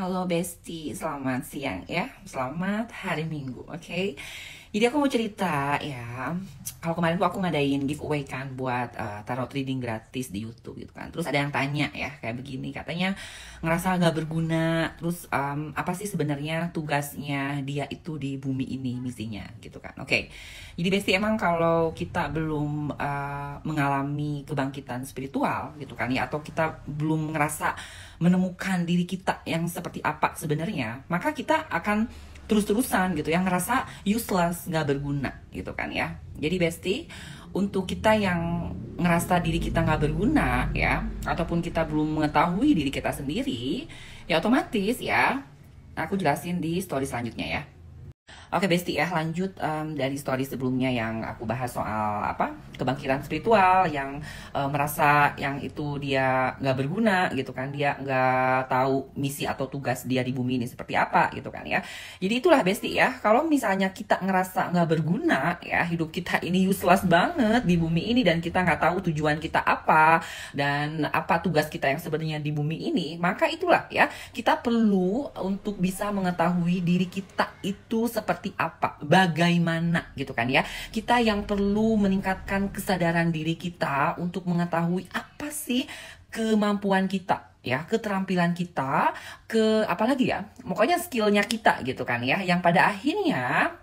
Halo Besti, selamat siang ya. Selamat hari Minggu, oke? Jadi aku mau cerita ya. Kalau kemarin tuh aku ngadain giveaway kan buat tarot reading gratis di YouTube gitu kan. Terus ada yang tanya ya kayak begini, katanya ngerasa nggak berguna. Terus apa sih sebenarnya tugasnya dia itu di bumi ini, misinya gitu kan? Oke. Jadi Besti, emang kalau kita belum mengalami kebangkitan spiritual gitu kan ya, atau kita belum ngerasa menemukan diri kita yang seperti apa sebenarnya, maka kita akan terus-terusan gitu yang ngerasa useless, nggak berguna gitu kan ya. Jadi Besti, untuk kita yang ngerasa diri kita nggak berguna ya, ataupun kita belum mengetahui diri kita sendiri, ya otomatis ya aku jelasin di story selanjutnya ya. Oke Besti ya, lanjut dari story sebelumnya yang aku bahas soal apa kebangkitan spiritual, yang merasa yang itu dia nggak berguna gitu kan, dia nggak tahu misi atau tugas dia di bumi ini seperti apa gitu kan ya. Jadi itulah Besti ya, kalau misalnya kita ngerasa nggak berguna ya, hidup kita ini useless banget di bumi ini, dan kita nggak tahu tujuan kita apa dan apa tugas kita yang sebenarnya di bumi ini, maka itulah ya, kita perlu untuk bisa mengetahui diri kita itu seperti apa, bagaimana gitu kan ya. Kita yang perlu meningkatkan kesadaran diri kita untuk mengetahui apa sih kemampuan kita ya, keterampilan kita, apalagi ya, pokoknya skillnya kita gitu kan ya, yang pada akhirnya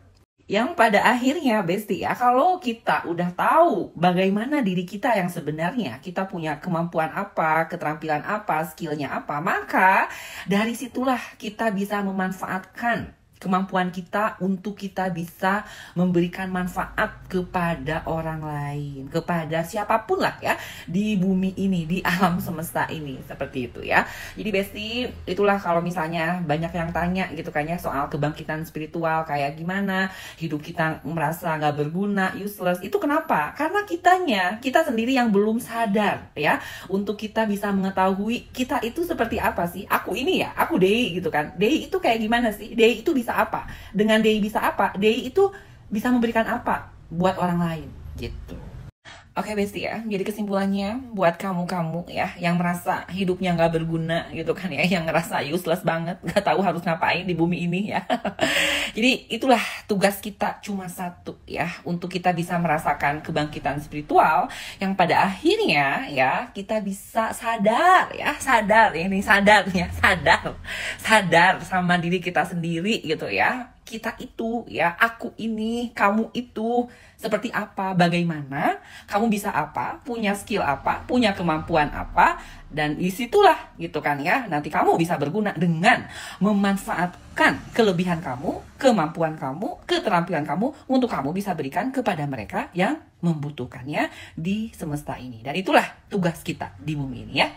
Besti ya, kalau kita udah tahu bagaimana diri kita yang sebenarnya, kita punya kemampuan apa, keterampilan apa, skillnya apa, maka dari situlah kita bisa memanfaatkan kemampuan kita untuk kita bisa memberikan manfaat kepada orang lain, kepada siapapun lah ya di bumi ini, di alam semesta ini, seperti itu ya. Jadi Besti, itulah kalau misalnya banyak yang tanya gitu kan ya soal kebangkitan spiritual, kayak gimana hidup kita merasa nggak berguna, useless, itu kenapa? Karena kita sendiri yang belum sadar ya, untuk kita bisa mengetahui kita itu seperti apa sih. Aku ini ya, aku Dei gitu kan, Dei itu kayak gimana sih, Dei itu bisa apa? Dengan Dei bisa apa? Dei itu bisa memberikan apa buat orang lain gitu. Oke Besti ya, jadi kesimpulannya buat kamu-kamu ya yang merasa hidupnya nggak berguna gitu kan ya, yang ngerasa useless banget, nggak tahu harus ngapain di bumi ini ya. Jadi itulah tugas kita cuma satu ya, untuk kita bisa merasakan kebangkitan spiritual yang pada akhirnya ya kita bisa sadar ya, sadar sama diri kita sendiri gitu ya. Kita itu ya, aku ini, kamu itu seperti apa, bagaimana, kamu bisa apa, punya skill apa, punya kemampuan apa, dan disitulah gitu kan ya, nanti kamu bisa berguna dengan memanfaatkan kelebihan kamu, kemampuan kamu, keterampilan kamu untuk kamu bisa berikan kepada mereka yang membutuhkannya di semesta ini. Dan itulah tugas kita di bumi ini ya.